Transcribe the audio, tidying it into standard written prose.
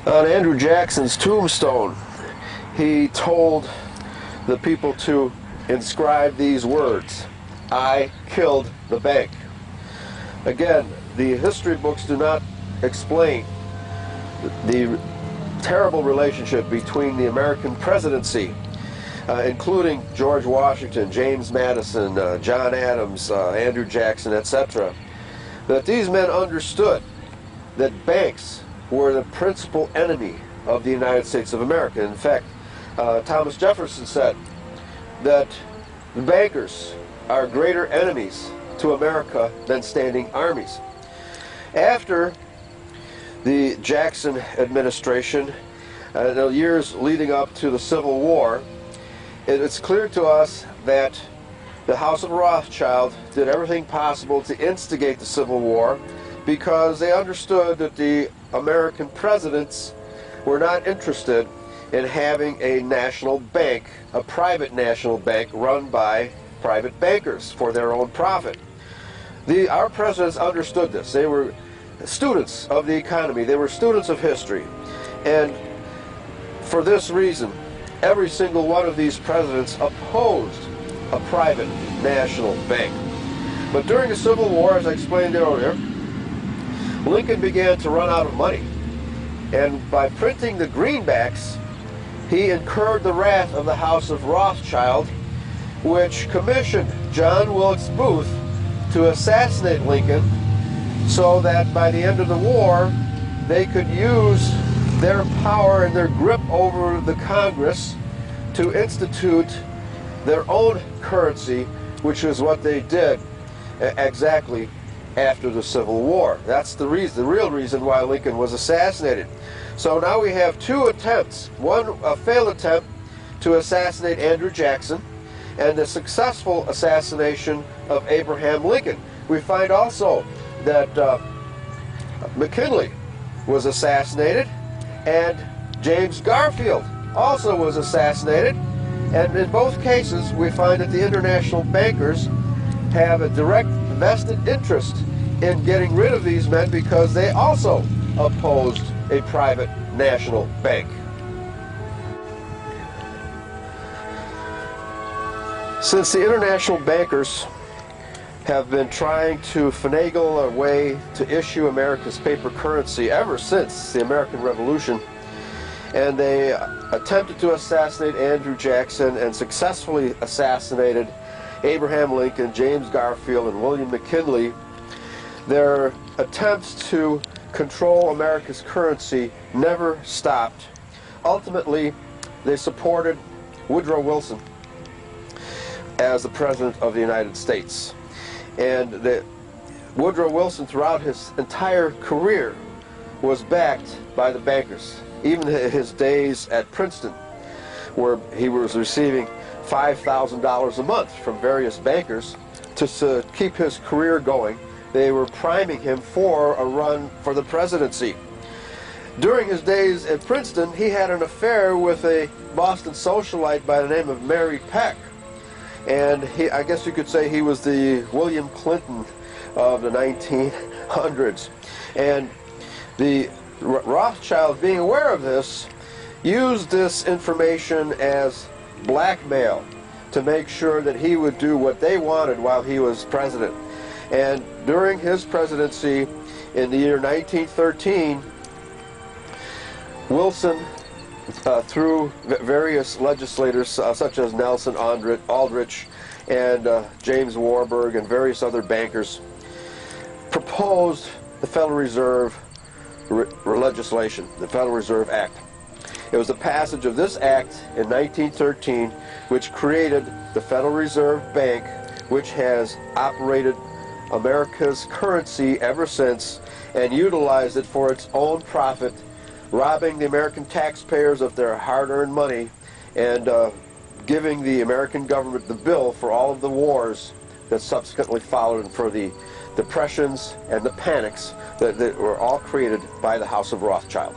On Andrew Jackson's tombstone, he told the people to inscribe these words: "I killed the bank." Again, the history books do not explain the terrible relationship between the American presidency, including George Washington, James Madison, John Adams, Andrew Jackson, etc., that these men understood that banks were the principal enemy of the United States of America. In fact, Thomas Jefferson said that the bankers are greater enemies to America than standing armies. After the Jackson administration, the years leading up to the Civil War, it's clear to us that the House of Rothschild did everything possible to instigate the Civil War, because they understood that the American presidents were not interested in having a national bank, a private national bank run by private bankers for their own profit. Our presidents understood this. They were students of the economy. They were students of history. And for this reason, every single one of these presidents opposed a private national bank. But during the Civil War, as I explained earlier, Lincoln began to run out of money. And by printing the greenbacks, he incurred the wrath of the House of Rothschild, which commissioned John Wilkes Booth to assassinate Lincoln, so that by the end of the war, they could use their power and their grip over the Congress to institute their own currency, which is what they did exactly after the Civil War. That's the reason, the real reason why Lincoln was assassinated. So now we have two attempts. One, a failed attempt to assassinate Andrew Jackson, and the successful assassination of Abraham Lincoln. We find also that McKinley was assassinated, and James Garfield also was assassinated. And in both cases, we find that the international bankers have a direct vested interest in getting rid of these men, because they also opposed a private national bank. Since the international bankers have been trying to finagle a way to issue America's paper currency ever since the American Revolution, and they attempted to assassinate Andrew Jackson and successfully assassinated Abraham Lincoln, James Garfield, and William McKinley, their attempts to control America's currency never stopped. Ultimately, they supported Woodrow Wilson as the President of the United States. And Woodrow Wilson, throughout his entire career, was backed by the bankers. Even his days at Princeton, where he was receiving $5,000 a month from various bankers to keep his career going. They were priming him for a run for the presidency. During his days at Princeton, he had an affair with a Boston socialite by the name of Mary Peck. And I guess you could say he was the William Clinton of the 1900s. And the Rothschild, being aware of this, used this information as blackmail to make sure that he would do what they wanted while he was president. And during his presidency in the year 1913, Wilson, through various legislators such as Nelson Aldrich and James Warburg and various other bankers, proposed the Federal Reserve legislation, the Federal Reserve Act. It was the passage of this act in 1913 which created the Federal Reserve Bank, which has operated America's currency ever since and utilized it for its own profit, robbing the American taxpayers of their hard-earned money and giving the American government the bill for all of the wars that subsequently followed, and for the depressions and the panics that were all created by the House of Rothschild.